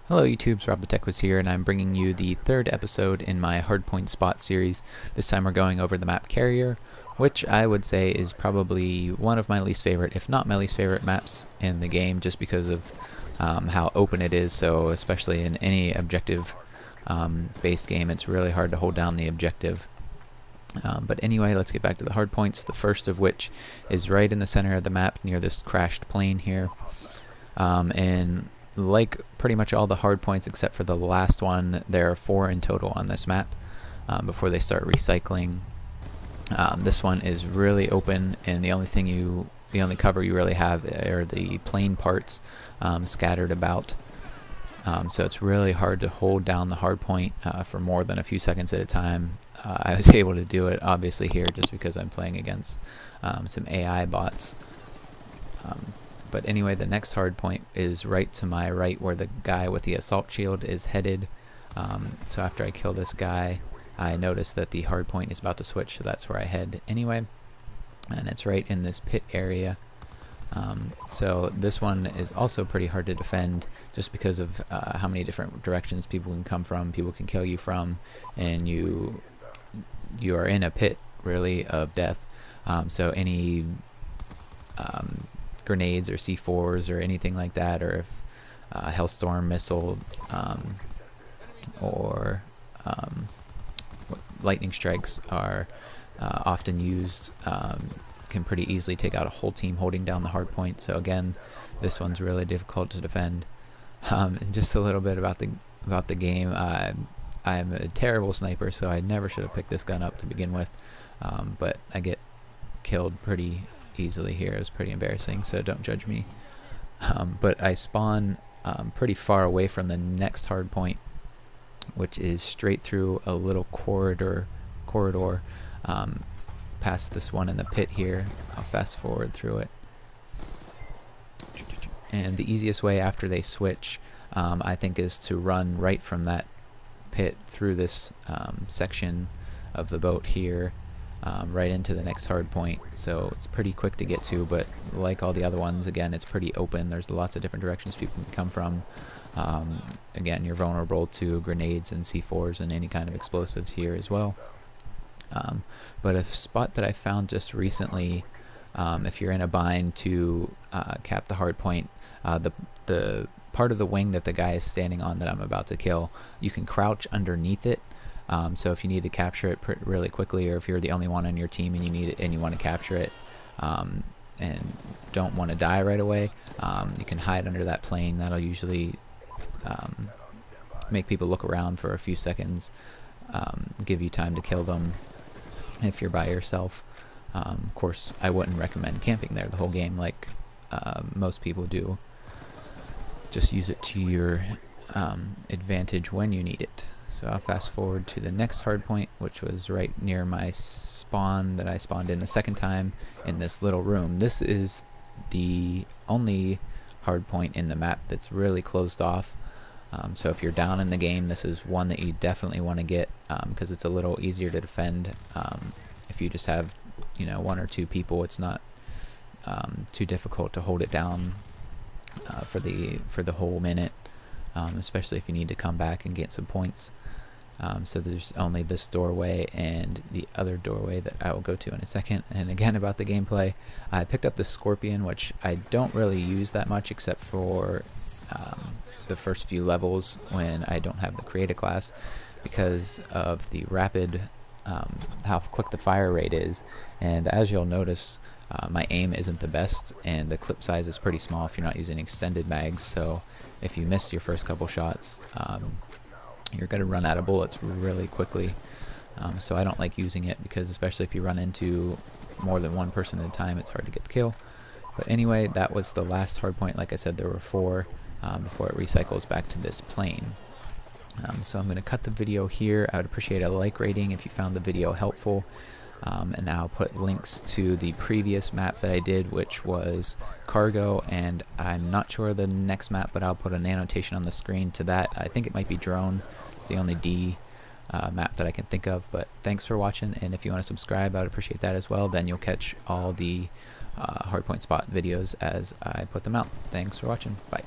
Hello YouTubes, Rob TheTechWhiz here, and I'm bringing you the third episode in my Hardpoint Spot series. This time we're going over the map Carrier, which I would say is probably one of my least favorite, if not my least favorite maps in the game, just because of how open it is. So especially in any objective based game, it's really hard to hold down the objective. But anyway, let's get back to the hardpoints, the first of which is right in the center of the map near this crashed plane here. And like pretty much all the hard points except for the last one, there are 4 in total on this map before they start recycling. This one is really open, and the only cover you really have are the plane parts scattered about. So it's really hard to hold down the hard point for more than a few seconds at a time. I was able to do it obviously here just because I'm playing against some AI bots. But anyway, the next hard point is right to my right where the guy with the assault shield is headed. So after I kill this guy, I notice that the hard point is about to switch, so that's where I head anyway. And it's right in this pit area. So this one is also pretty hard to defend just because of how many different directions people can come from, people can kill you from, and you are in a pit really of death. So any grenades or C4s or anything like that, or if Hellstorm missile or lightning strikes are often used, can pretty easily take out a whole team holding down the hard point. So again, this one's really difficult to defend. And just a little bit about the game. I'm a terrible sniper, so I never should have picked this gun up to begin with, but I get killed pretty easily here. It was pretty embarrassing, so don't judge me. But I spawn pretty far away from the next hard point, which is straight through a little corridor past this one in the pit here. I'll fast forward through it. And the easiest way after they switch, I think, is to run right from that pit through this section of the boat here, right into the next hard point. So it's pretty quick to get to, but like all the other ones, again, it's pretty open. There's lots of different directions people can come from. Again, you're vulnerable to grenades and C4s and any kind of explosives here as well. But a spot that I found just recently, if you're in a bind to cap the hard point, the part of the wing that the guy is standing on that I'm about to kill, you can crouch underneath it. So if you need to capture it really quickly, or if you're the only one on your team and you need it and you want to capture it and don't want to die right away, you can hide under that plane. That'll usually make people look around for a few seconds, give you time to kill them if you're by yourself. Of course, I wouldn't recommend camping there the whole game like most people do. Just use it to your advantage when you need it. So I'll fast forward to the next hardpoint, which was right near my spawn that I spawned in the second time in this little room. This is the only hardpoint in the map that's really closed off. So if you're down in the game, this is one that you definitely want to get, because it's a little easier to defend. If you just have, 1 or 2 people, it's not too difficult to hold it down for the whole minute, especially if you need to come back and get some points. So there's only this doorway and the other doorway that I will go to in a second. And again, about the gameplay, I picked up the Scorpion, which I don't really use that much except for the first few levels when I don't have the Create a class, because of the rapid, how quick the fire rate is. And as you'll notice, my aim isn't the best, and the clip size is pretty small if you're not using extended mags. So if you miss your first couple shots, you're going to run out of bullets really quickly. So I don't like using it, because especially if you run into more than one person at a time, it's hard to get the kill. But anyway, that was the last hardpoint. Like I said, there were 4 before it recycles back to this plane. So I'm going to cut the video here. I would appreciate a like rating if you found the video helpful. And I'll put links to the previous map that I did, which was Cargo, and I'm not sure the next map, but I'll put an annotation on the screen to that. I think it might be Drone. It's the only D map that I can think of. But thanks for watching, and if you want to subscribe, I would appreciate that as well. Then you'll catch all the Hardpoint Spot videos as I put them out. Thanks for watching. Bye.